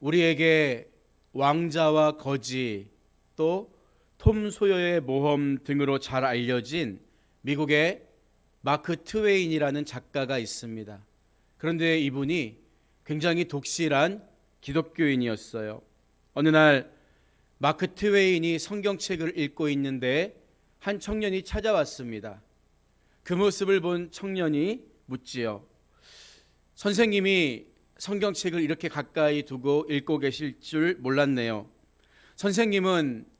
우리에게 왕자와 거지 또 톰 소여의 모험 등으로 잘 알려진 미국의 마크 트웨인이라는 작가가 있습니다. 그런데 이분이 굉장히 독실한 기독교인이었어요. 어느 날 마크 트웨인이 성경책을 읽고 있는데 한 청년이 찾아왔습니다. 그 모습을 본 청년이 묻지요. 선생님이 성경책을 이렇게 가까이 두고 읽고 계실 줄 몰랐네요. 선생님은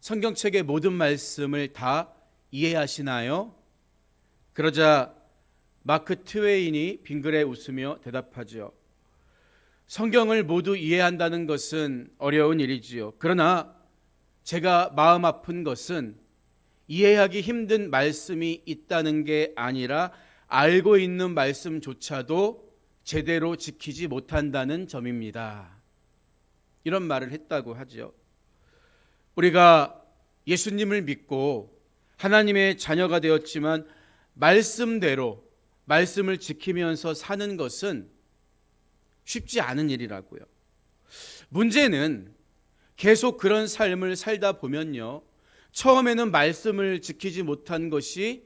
성경책의 모든 말씀을 다 이해하시나요? 그러자 마크 트웨인이 빙그레 웃으며 대답하죠. 성경을 모두 이해한다는 것은 어려운 일이지요. 그러나 제가 마음 아픈 것은 이해하기 힘든 말씀이 있다는 게 아니라 알고 있는 말씀조차도 제대로 지키지 못한다는 점입니다. 이런 말을 했다고 하죠. 우리가 예수님을 믿고 하나님의 자녀가 되었지만 말씀대로 말씀을 지키면서 사는 것은 쉽지 않은 일이라고요. 문제는 계속 그런 삶을 살다 보면요, 처음에는 말씀을 지키지 못한 것이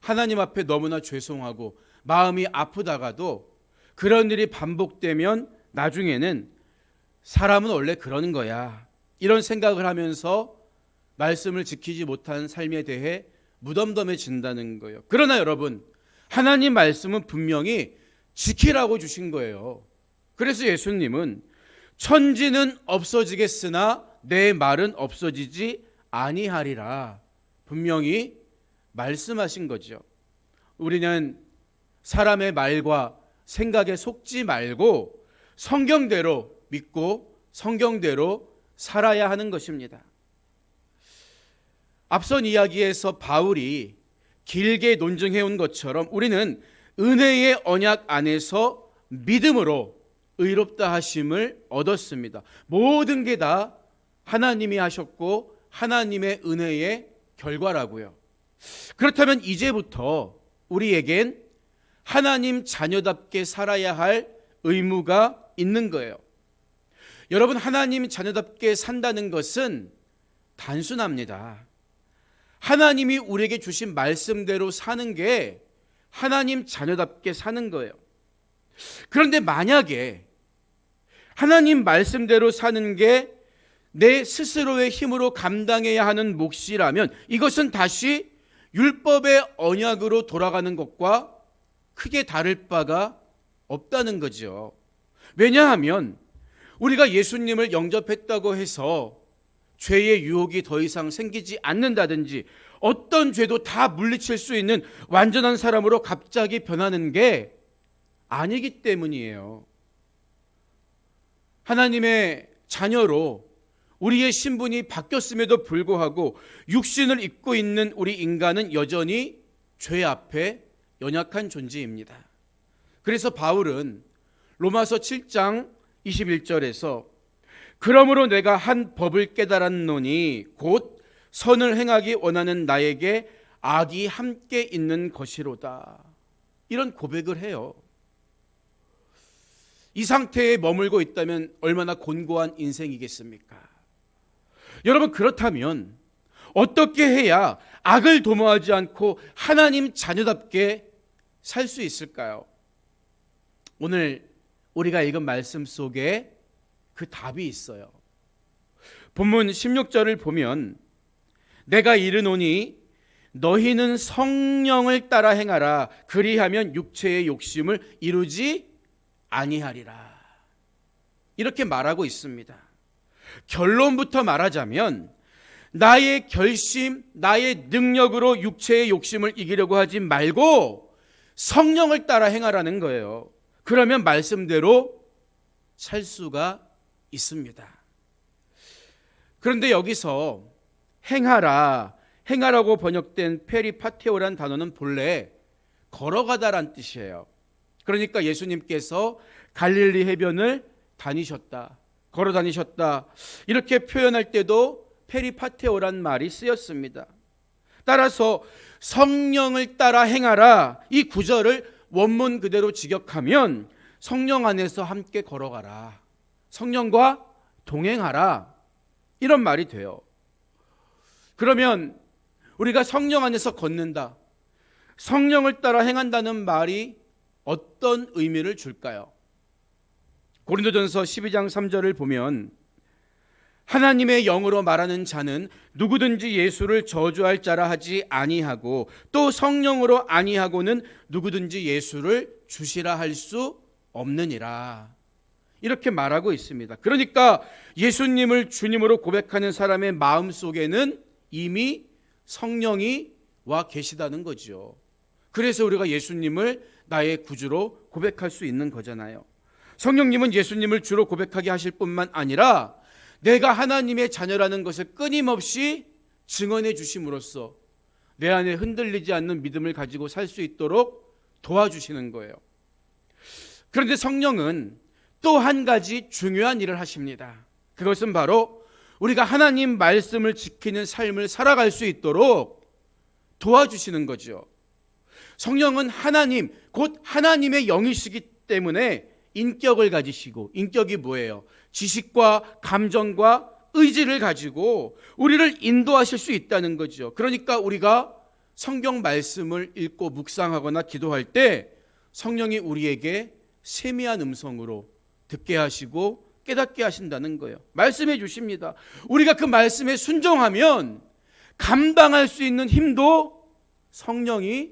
하나님 앞에 너무나 죄송하고 마음이 아프다가도 그런 일이 반복되면 나중에는 사람은 원래 그러는 거야, 이런 생각을 하면서 말씀을 지키지 못한 삶에 대해 무덤덤해진다는 거예요. 그러나 여러분, 하나님 말씀은 분명히 지키라고 주신 거예요. 그래서 예수님은 천지는 없어지겠으나 내 말은 없어지지 아니하리라 분명히 말씀하신 거죠. 우리는 사람의 말과 생각에 속지 말고 성경대로 믿고 성경대로 살아야 하는 것입니다. 앞선 이야기에서 바울이 길게 논증해온 것처럼 우리는 은혜의 언약 안에서 믿음으로 의롭다 하심을 얻었습니다. 모든 게 다 하나님이 하셨고 하나님의 은혜의 결과라고요. 그렇다면 이제부터 우리에겐 하나님 자녀답게 살아야 할 의무가 있는 거예요. 여러분, 하나님 자녀답게 산다는 것은 단순합니다. 하나님이 우리에게 주신 말씀대로 사는 게 하나님 자녀답게 사는 거예요. 그런데 만약에 하나님 말씀대로 사는 게 내 스스로의 힘으로 감당해야 하는 몫이라면 이것은 다시 율법의 언약으로 돌아가는 것과 크게 다를 바가 없다는 거죠. 왜냐하면 우리가 예수님을 영접했다고 해서 죄의 유혹이 더 이상 생기지 않는다든지 어떤 죄도 다 물리칠 수 있는 완전한 사람으로 갑자기 변하는 게 아니기 때문이에요. 하나님의 자녀로 우리의 신분이 바뀌었음에도 불구하고 육신을 입고 있는 우리 인간은 여전히 죄 앞에 연약한 존재입니다. 그래서 바울은 로마서 7장 21절에서 그러므로 내가 한 법을 깨달았노니 곧 선을 행하기 원하는 나에게 악이 함께 있는 것이로다, 이런 고백을 해요. 이 상태에 머물고 있다면 얼마나 곤고한 인생이겠습니까? 여러분, 그렇다면 어떻게 해야 악을 도모하지 않고 하나님 자녀답게 살 수 있을까요? 오늘 우리가 읽은 말씀 속에 그 답이 있어요. 본문 16절을 보면 내가 이르노니 너희는 성령을 따라 행하라 그리하면 육체의 욕심을 이루지 아니하리라, 이렇게 말하고 있습니다. 결론부터 말하자면 나의 결심, 나의 능력으로 육체의 욕심을 이기려고 하지 말고 성령을 따라 행하라는 거예요. 그러면 말씀대로 살 수가 있습니다. 그런데 여기서 행하라고 번역된 페리파테오란 단어는 본래 걸어가다란 뜻이에요. 그러니까 예수님께서 갈릴리 해변을 다니셨다, 걸어 다니셨다, 이렇게 표현할 때도 페리파테오란 말이 쓰였습니다. 따라서 성령을 따라 행하라, 이 구절을 원문 그대로 직역하면 성령 안에서 함께 걸어가라, 성령과 동행하라. 이런 말이 돼요. 그러면 우리가 성령 안에서 걷는다, 성령을 따라 행한다는 말이 어떤 의미를 줄까요? 고린도전서 12장 3절을 보면 하나님의 영으로 말하는 자는 누구든지 예수를 저주할 자라 하지 아니하고 또 성령으로 아니하고는 누구든지 예수를 주시라 할 수 없느니라. 이렇게 말하고 있습니다. 그러니까 예수님을 주님으로 고백하는 사람의 마음속에는 이미 성령이 와 계시다는 거죠. 그래서 우리가 예수님을 나의 구주로 고백할 수 있는 거잖아요. 성령님은 예수님을 주로 고백하게 하실 뿐만 아니라 내가 하나님의 자녀라는 것을 끊임없이 증언해 주심으로써 내 안에 흔들리지 않는 믿음을 가지고 살 수 있도록 도와주시는 거예요. 그런데 성령은 또 한 가지 중요한 일을 하십니다. 그것은 바로 우리가 하나님 말씀을 지키는 삶을 살아갈 수 있도록 도와주시는 거죠. 성령은 하나님, 곧 하나님의 영이시기 때문에 인격을 가지시고, 인격이 뭐예요? 지식과 감정과 의지를 가지고 우리를 인도하실 수 있다는 거죠. 그러니까 우리가 성경 말씀을 읽고 묵상하거나 기도할 때 성령이 우리에게 세미한 음성으로 듣게 하시고 깨닫게 하신다는 거예요. 말씀해 주십니다. 우리가 그 말씀에 순종하면 감당할 수 있는 힘도 성령이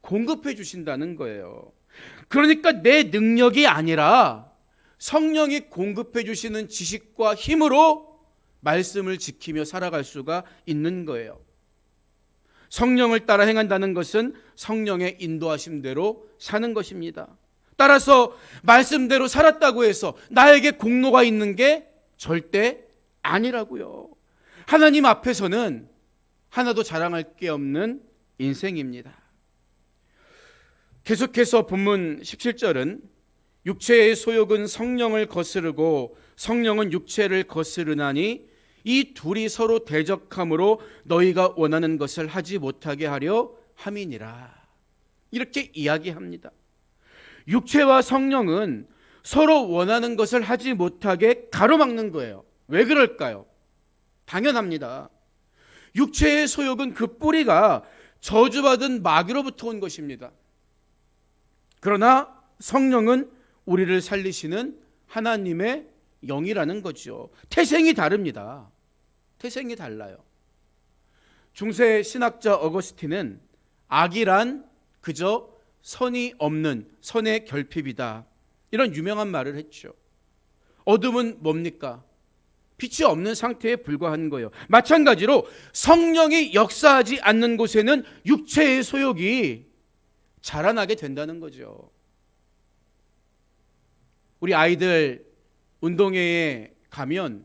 공급해 주신다는 거예요. 그러니까 내 능력이 아니라 성령이 공급해 주시는 지식과 힘으로 말씀을 지키며 살아갈 수가 있는 거예요. 성령을 따라 행한다는 것은 성령의 인도하심대로 사는 것입니다. 따라서 말씀대로 살았다고 해서 나에게 공로가 있는 게 절대 아니라고요. 하나님 앞에서는 하나도 자랑할 게 없는 인생입니다. 계속해서 본문 17절은 육체의 소욕은 성령을 거스르고 성령은 육체를 거스르나니 이 둘이 서로 대적함으로 너희가 원하는 것을 하지 못하게 하려 함이니라. 이렇게 이야기합니다. 육체와 성령은 서로 원하는 것을 하지 못하게 가로막는 거예요. 왜 그럴까요? 당연합니다. 육체의 소욕은 그 뿌리가 저주받은 마귀로부터 온 것입니다. 그러나 성령은 우리를 살리시는 하나님의 영이라는 거죠. 태생이 다릅니다. 태생이 달라요. 중세 신학자 어거스틴은 악이란 그저 선이 없는 선의 결핍이다, 이런 유명한 말을 했죠. 어둠은 뭡니까? 빛이 없는 상태에 불과한 거예요. 마찬가지로 성령이 역사하지 않는 곳에는 육체의 소욕이 자라나게 된다는 거죠. 우리 아이들 운동회에 가면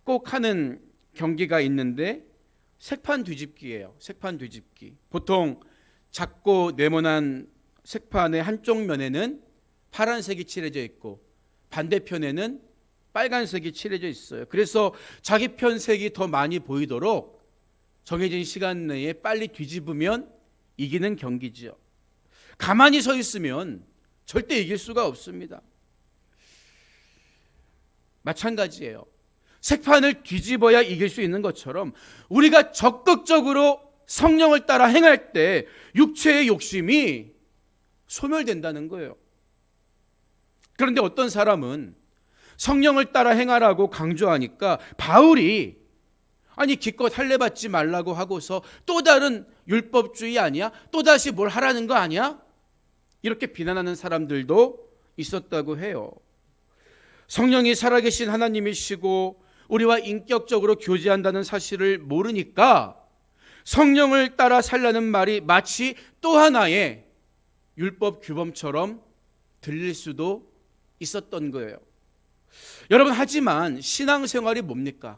꼭 하는 경기가 있는데 색판 뒤집기예요. 색판 뒤집기. 보통 작고 네모난 색판의 한쪽 면에는 파란색이 칠해져 있고 반대편에는 빨간색이 칠해져 있어요. 그래서 자기 편 색이 더 많이 보이도록 정해진 시간 내에 빨리 뒤집으면 이기는 경기죠. 가만히 서 있으면 절대 이길 수가 없습니다. 마찬가지예요. 색판을 뒤집어야 이길 수 있는 것처럼 우리가 적극적으로 성령을 따라 행할 때 육체의 욕심이 소멸된다는 거예요. 그런데 어떤 사람은 성령을 따라 행하라고 강조하니까 바울이 아니 기껏 할례 받지 말라고 하고서 또 다른 율법주의 아니야? 또다시 뭘 하라는 거 아니야? 이렇게 비난하는 사람들도 있었다고 해요. 성령이 살아계신 하나님이시고 우리와 인격적으로 교제한다는 사실을 모르니까 성령을 따라 살라는 말이 마치 또 하나의 율법 규범처럼 들릴 수도 있었던 거예요. 여러분, 하지만 신앙생활이 뭡니까?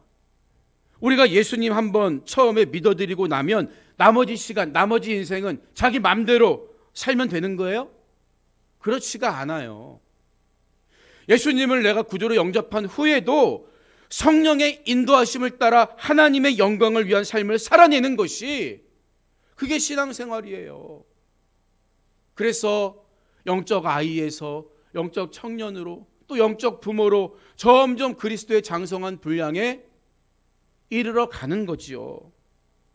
우리가 예수님 한번 처음에 믿어드리고 나면 나머지 시간, 나머지 인생은 자기 맘대로 살면 되는 거예요? 그렇지가 않아요. 예수님을 내가 구주로 영접한 후에도 성령의 인도하심을 따라 하나님의 영광을 위한 삶을 살아내는 것이 그게 신앙생활이에요. 그래서 영적 아이에서 영적 청년으로 또 영적 부모로 점점 그리스도의 장성한 분량에 이르러 가는 거지요.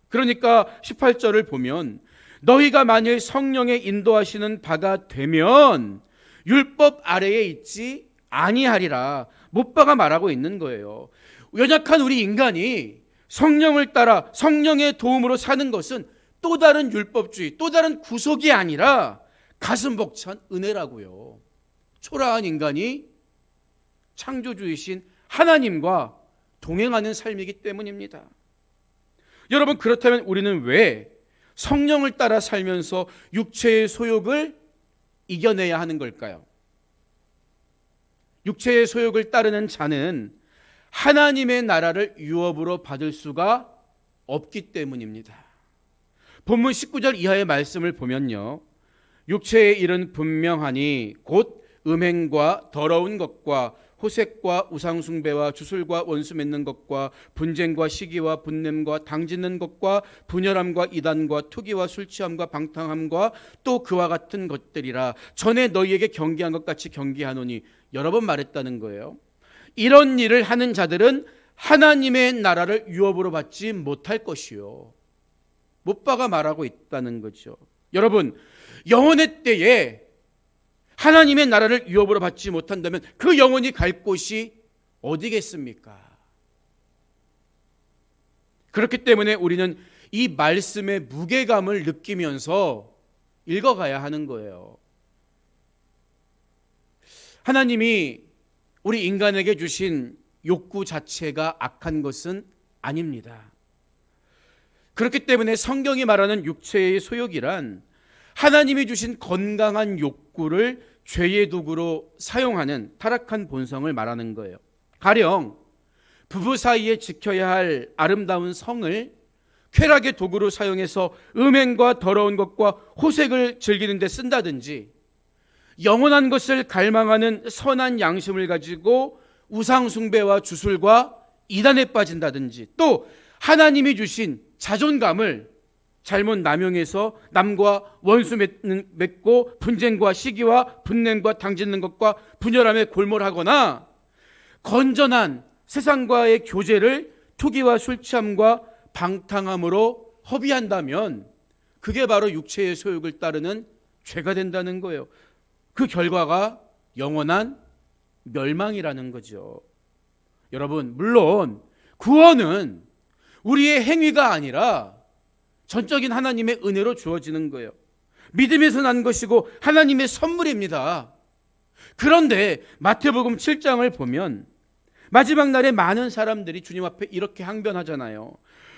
그러니까 18절을 보면 너희가 만일 성령의 인도하시는 바가 되면 율법 아래에 있지 아니하리라. 못바가 말하고 있는 거예요. 연약한 우리 인간이 성령을 따라 성령의 도움으로 사는 것은 또 다른 율법주의, 또 다른 구속이 아니라 가슴 벅찬 은혜라고요. 초라한 인간이 창조주이신 하나님과 동행하는 삶이기 때문입니다. 여러분, 그렇다면 우리는 왜 성령을 따라 살면서 육체의 소욕을 이겨내야 하는 걸까요? 육체의 소욕을 따르는 자는 하나님의 나라를 유업으로 받을 수가 없기 때문입니다. 본문 19절 이하의 말씀을 보면요, 육체의 일은 분명하니 곧 음행과 더러운 것과 호색과 우상숭배와 주술과 원수 맺는 것과 분쟁과 시기와 분냄과 당짓는 것과 분열함과 이단과 투기와 술취함과 방탕함과 또 그와 같은 것들이라. 전에 너희에게 경계한 것 같이 경계하노니. 여러 번 말했다는 거예요. 이런 일을 하는 자들은 하나님의 나라를 유업으로 받지 못할 것이요. 못바가 말하고 있다는 거죠. 여러분, 영혼의 때에 하나님의 나라를 유업으로 받지 못한다면 그 영혼이 갈 곳이 어디겠습니까? 그렇기 때문에 우리는 이 말씀의 무게감을 느끼면서 읽어가야 하는 거예요. 하나님이 우리 인간에게 주신 욕구 자체가 악한 것은 아닙니다. 그렇기 때문에 성경이 말하는 육체의 소욕이란 하나님이 주신 건강한 욕구를 죄의 도구로 사용하는 타락한 본성을 말하는 거예요. 가령 부부 사이에 지켜야 할 아름다운 성을 쾌락의 도구로 사용해서 음행과 더러운 것과 호색을 즐기는 데 쓴다든지, 영원한 것을 갈망하는 선한 양심을 가지고 우상숭배와 주술과 이단에 빠진다든지, 또 하나님이 주신 자존감을 잘못 남용해서 남과 원수 맺고 분쟁과 시기와 분냄과 당짓는 것과 분열함에 골몰하거나, 건전한 세상과의 교제를 투기와 술취함과 방탕함으로 허비한다면 그게 바로 육체의 소욕을 따르는 죄가 된다는 거예요. 그 결과가 영원한 멸망이라는 거죠. 여러분, 물론 구원은 우리의 행위가 아니라 전적인 하나님의 은혜로 주어지는 거예요. 믿음에서 난 것이고 하나님의 선물입니다. 그런데 마태복음 7장을 보면 마지막 날에 많은 사람들이 주님 앞에 이렇게 항변하잖아요.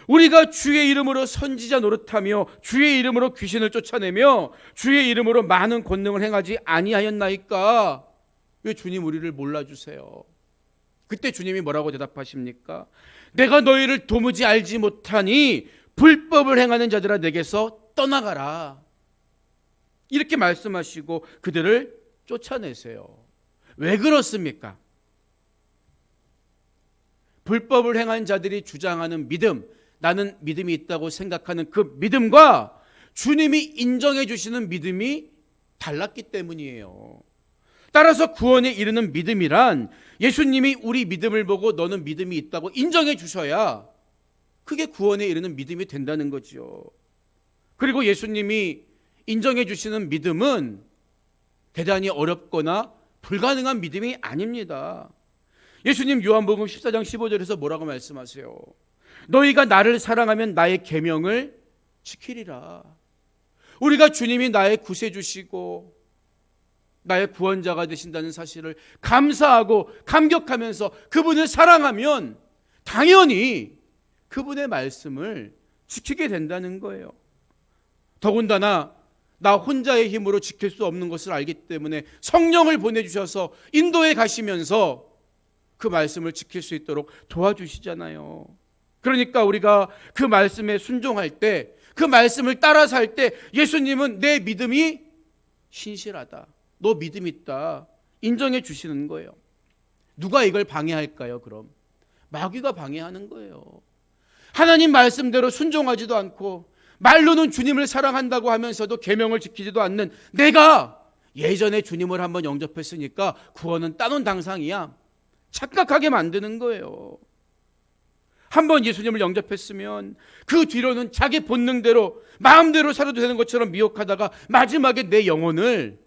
우리가 주의 이름으로 선지자 노릇하며 주의 이름으로 귀신을 쫓아내며 주의 이름으로 많은 권능을 행하지 아니하였나이까? 왜 주님 우리를 몰라주세요? 그때 주님이 뭐라고 대답하십니까? 내가 너희를 도무지 알지 못하니 불법을 행하는 자들아 내게서 떠나가라. 이렇게 말씀하시고 그들을 쫓아내세요. 왜 그렇습니까? 불법을 행한 자들이 주장하는 믿음, 나는 믿음이 있다고 생각하는 그 믿음과 주님이 인정해 주시는 믿음이 달랐기 때문이에요. 따라서 구원에 이르는 믿음이란 예수님이 우리 믿음을 보고 너는 믿음이 있다고 인정해 주셔야 그게 구원에 이르는 믿음이 된다는 거죠. 그리고 예수님이 인정해 주시는 믿음은 대단히 어렵거나 불가능한 믿음이 아닙니다. 예수님 요한복음 14장 15절에서 뭐라고 말씀하세요? 너희가 나를 사랑하면 나의 계명을 지키리라. 우리가 주님이 나의 구세주시고 나의 구원자가 되신다는 사실을 감사하고 감격하면서 그분을 사랑하면 당연히 그분의 말씀을 지키게 된다는 거예요. 더군다나 나 혼자의 힘으로 지킬 수 없는 것을 알기 때문에 성령을 보내주셔서 인도해 가시면서 그 말씀을 지킬 수 있도록 도와주시잖아요. 그러니까 우리가 그 말씀에 순종할 때, 그 말씀을 따라 살 때 예수님은 내 믿음이 신실하다, 너 믿음 있다 인정해 주시는 거예요. 누가 이걸 방해할까요? 그럼 마귀가 방해하는 거예요. 하나님 말씀대로 순종하지도 않고 말로는 주님을 사랑한다고 하면서도 계명을 지키지도 않는 내가 예전에 주님을 한번 영접했으니까 구원은 따놓은 당상이야. 착각하게 만드는 거예요. 한번 예수님을 영접했으면 그 뒤로는 자기 본능대로 마음대로 살아도 되는 것처럼 미혹하다가 마지막에 내 영혼을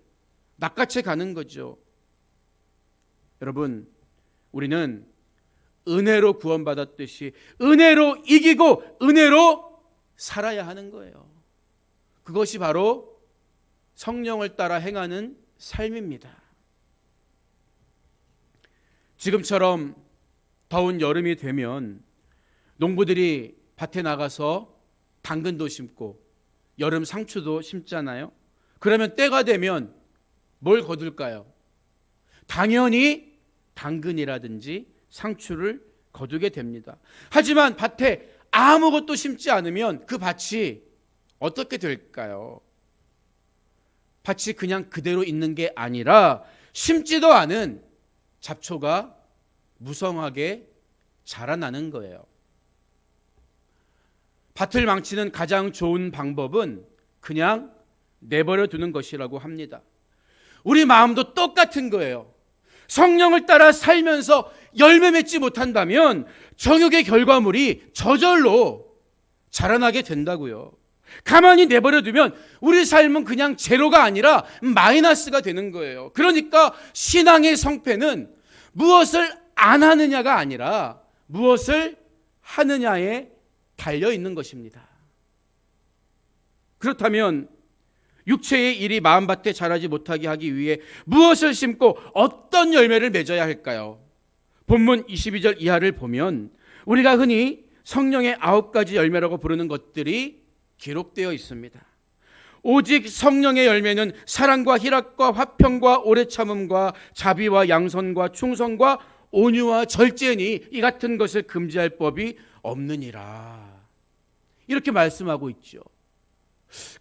낚아채 가는 거죠. 여러분, 우리는 은혜로 구원받았듯이 은혜로 이기고 은혜로 살아야 하는 거예요. 그것이 바로 성령을 따라 행하는 삶입니다. 지금처럼 더운 여름이 되면 농부들이 밭에 나가서 당근도 심고 여름 상추도 심잖아요. 그러면 때가 되면 뭘 거둘까요? 당연히 당근이라든지 상추를 거두게 됩니다. 하지만 밭에 아무것도 심지 않으면 그 밭이 어떻게 될까요? 밭이 그냥 그대로 있는 게 아니라 심지도 않은 잡초가 무성하게 자라나는 거예요. 밭을 망치는 가장 좋은 방법은 그냥 내버려 두는 것이라고 합니다. 우리 마음도 똑같은 거예요. 성령을 따라 살면서 열매 맺지 못한다면 정욕의 결과물이 저절로 자라나게 된다고요. 가만히 내버려 두면 우리 삶은 그냥 제로가 아니라 마이너스가 되는 거예요. 그러니까 신앙의 성패는 무엇을 안 하느냐가 아니라 무엇을 하느냐에 달려 있는 것입니다. 그렇다면 육체의 일이 마음밭에 자라지 못하게 하기 위해 무엇을 심고 어떤 열매를 맺어야 할까요? 본문 22절 이하를 보면 우리가 흔히 성령의 9가지 열매라고 부르는 것들이 기록되어 있습니다. 오직 성령의 열매는 사랑과 희락과 화평과 오래 참음과 자비와 양선과 충성과 온유와 절제니 이 같은 것을 금지할 법이 없느니라. 이렇게 말씀하고 있죠.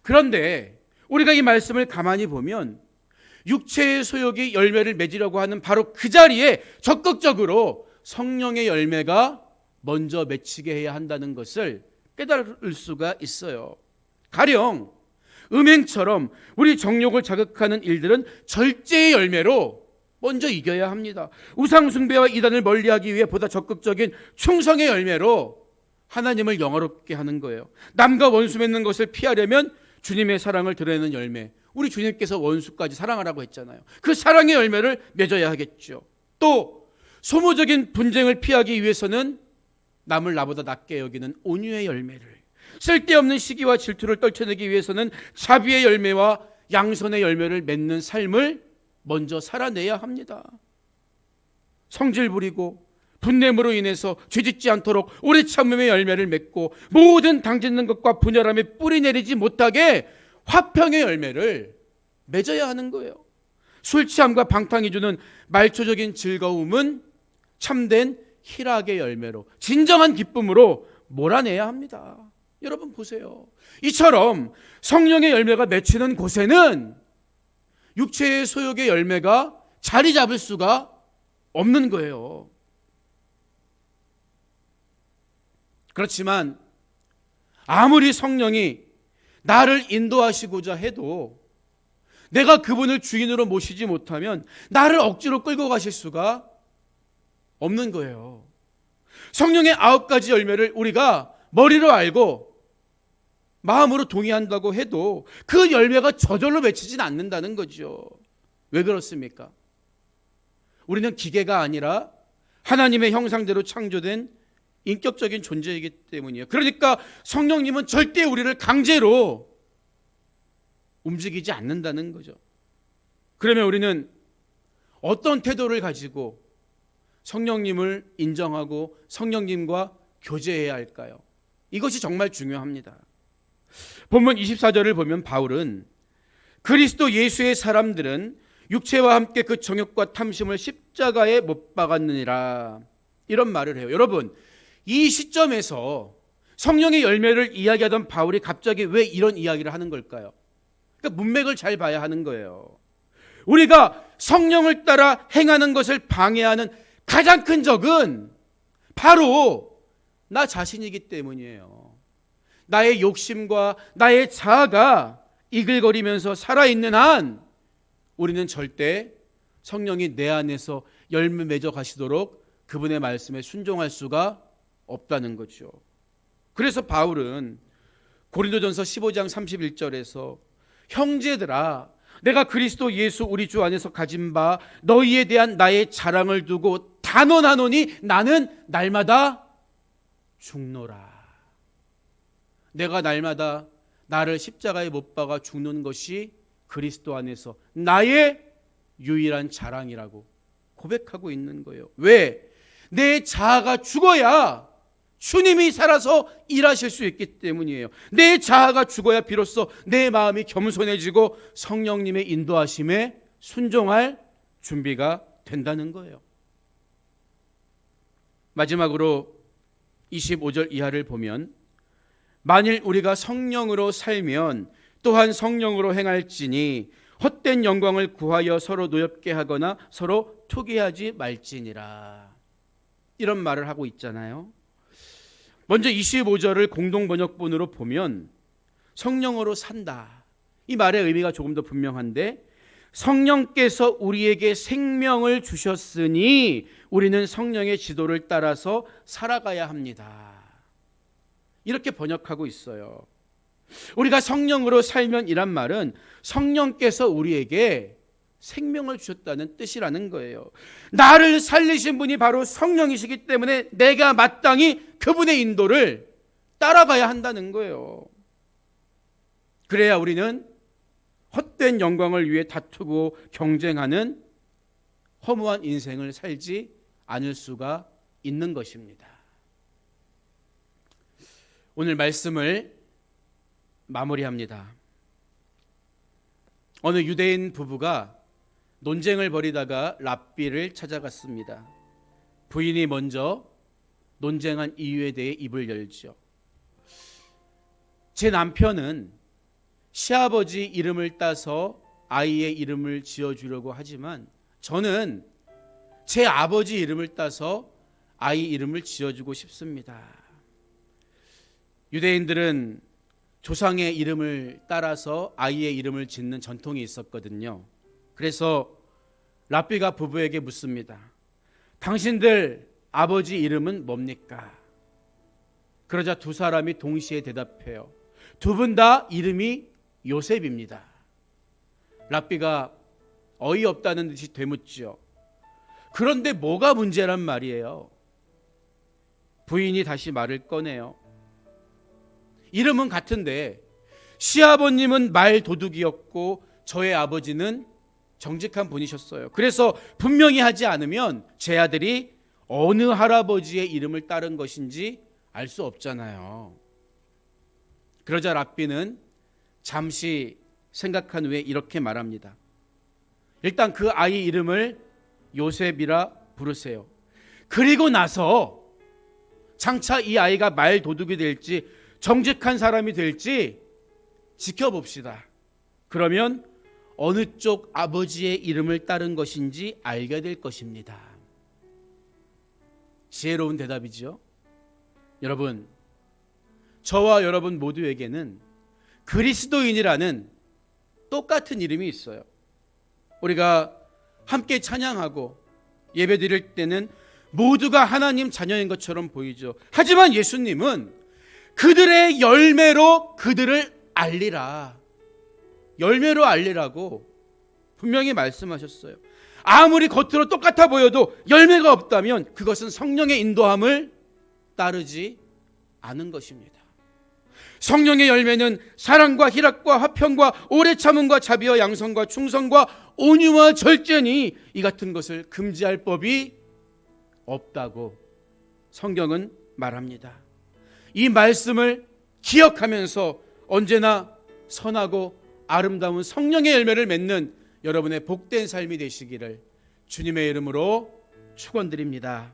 그런데 우리가 이 말씀을 가만히 보면 육체의 소욕이 열매를 맺으려고 하는 바로 그 자리에 적극적으로 성령의 열매가 먼저 맺히게 해야 한다는 것을 깨달을 수가 있어요. 가령 음행처럼 우리 정욕을 자극하는 일들은 절제의 열매로 먼저 이겨야 합니다. 우상 숭배와 이단을 멀리하기 위해 보다 적극적인 충성의 열매로 하나님을 영화롭게 하는 거예요. 남과 원수 맺는 것을 피하려면 주님의 사랑을 드러내는 열매, 우리 주님께서 원수까지 사랑하라고 했잖아요. 그 사랑의 열매를 맺어야 하겠죠. 또 소모적인 분쟁을 피하기 위해서는 남을 나보다 낮게 여기는 온유의 열매를, 쓸데없는 시기와 질투를 떨쳐내기 위해서는 자비의 열매와 양선의 열매를 맺는 삶을 먼저 살아내야 합니다. 성질 부리고 분냄으로 인해서 죄짓지 않도록 오래 참음의 열매를 맺고 모든 당짓는 것과 분열함에 뿌리 내리지 못하게 화평의 열매를 맺어야 하는 거예요. 술 취함과 방탕이 주는 말초적인 즐거움은 참된 희락의 열매로, 진정한 기쁨으로 몰아내야 합니다. 여러분 보세요. 이처럼 성령의 열매가 맺히는 곳에는 육체의 소욕의 열매가 자리 잡을 수가 없는 거예요. 그렇지만 아무리 성령이 나를 인도하시고자 해도 내가 그분을 주인으로 모시지 못하면 나를 억지로 끌고 가실 수가 없는 거예요. 성령의 9가지 열매를 우리가 머리로 알고 마음으로 동의한다고 해도 그 열매가 저절로 맺히진 않는다는 거죠. 왜 그렇습니까? 우리는 기계가 아니라 하나님의 형상대로 창조된 인격적인 존재이기 때문이에요. 그러니까 성령님은 절대 우리를 강제로 움직이지 않는다는 거죠. 그러면 우리는 어떤 태도를 가지고 성령님을 인정하고 성령님과 교제해야 할까요? 이것이 정말 중요합니다. 본문 24절을 보면 바울은 그리스도 예수의 사람들은 육체와 함께 그 정욕과 탐심을 십자가에 못 박았느니라, 이런 말을 해요. 여러분, 이 시점에서 성령의 열매를 이야기하던 바울이 갑자기 왜 이런 이야기를 하는 걸까요? 그러니까 문맥을 잘 봐야 하는 거예요. 우리가 성령을 따라 행하는 것을 방해하는 가장 큰 적은 바로 나 자신이기 때문이에요. 나의 욕심과 나의 자아가 이글거리면서 살아있는 한 우리는 절대 성령이 내 안에서 열매 맺어 가시도록 그분의 말씀에 순종할 수가 없다는 거죠. 그래서 바울은 고린도전서 15장 31절에서 형제들아 내가 그리스도 예수 우리 주 안에서 가진 바 너희에 대한 나의 자랑을 두고 단언하노니 나는 날마다 죽노라. 내가 날마다 나를 십자가에 못 박아 죽는 것이 그리스도 안에서 나의 유일한 자랑이라고 고백하고 있는 거예요. 왜? 내 자아가 죽어야 주님이 살아서 일하실 수 있기 때문이에요. 내 자아가 죽어야 비로소 내 마음이 겸손해지고 성령님의 인도하심에 순종할 준비가 된다는 거예요. 마지막으로 25절 이하를 보면 만일 우리가 성령으로 살면 또한 성령으로 행할지니 헛된 영광을 구하여 서로 노엽게 하거나 서로 투기하지 말지니라. 이런 말을 하고 있잖아요. 먼저 25절을 공동번역본으로 보면 성령으로 산다. 이 말의 의미가 조금 더 분명한데 성령께서 우리에게 생명을 주셨으니 우리는 성령의 지도를 따라서 살아가야 합니다. 이렇게 번역하고 있어요. 우리가 성령으로 살면 이란 말은 성령께서 우리에게 생명을 주셨다는 뜻이라는 거예요. 나를 살리신 분이 바로 성령이시기 때문에 내가 마땅히 그분의 인도를 따라가야 한다는 거예요. 그래야 우리는 헛된 영광을 위해 다투고 경쟁하는 허무한 인생을 살지 않을 수가 있는 것입니다. 오늘 말씀을 마무리합니다. 어느 유대인 부부가 논쟁을 벌이다가 랍비를 찾아갔습니다. 부인이 먼저 논쟁한 이유에 대해 입을 열죠. 제 남편은 시아버지 이름을 따서 아이의 이름을 지어주려고 하지만 저는 제 아버지 이름을 따서 아이 이름을 지어주고 싶습니다. 유대인들은 조상의 이름을 따라서 아이의 이름을 짓는 전통이 있었거든요. 그래서 랍비가 부부에게 묻습니다. 당신들 아버지 이름은 뭡니까? 그러자 두 사람이 동시에 대답해요. 두 분 다 이름이 요셉입니다. 랍비가 어이없다는 듯이 되묻죠. 그런데 뭐가 문제란 말이에요? 부인이 다시 말을 꺼내요. 이름은 같은데 시아버님은 말 도둑이었고 저의 아버지는 정직한 분이셨어요. 그래서 분명히 하지 않으면 제 아들이 어느 할아버지의 이름을 따른 것인지 알 수 없잖아요. 그러자 랍비는 잠시 생각한 후에 이렇게 말합니다. 일단 그 아이 이름을 요셉이라 부르세요. 그리고 나서 장차 이 아이가 말 도둑이 될지 정직한 사람이 될지 지켜봅시다. 그러면 어느 쪽 아버지의 이름을 따른 것인지 알게 될 것입니다. 지혜로운 대답이죠. 여러분, 저와 여러분 모두에게는 그리스도인이라는 똑같은 이름이 있어요. 우리가 함께 찬양하고 예배드릴 때는 모두가 하나님 자녀인 것처럼 보이죠. 하지만 예수님은 그들의 열매로 그들을 알리라. 열매로 알리라고 분명히 말씀하셨어요. 아무리 겉으로 똑같아 보여도 열매가 없다면 그것은 성령의 인도함을 따르지 않은 것입니다. 성령의 열매는 사랑과 희락과 화평과 오래 참음과 자비와 양선과 충성과 온유와 절제니 이 같은 것을 금지할 법이 없다고 성경은 말합니다. 이 말씀을 기억하면서 언제나 선하고 아름다운 성령의 열매를 맺는 여러분의 복된 삶이 되시기를 주님의 이름으로 축원드립니다.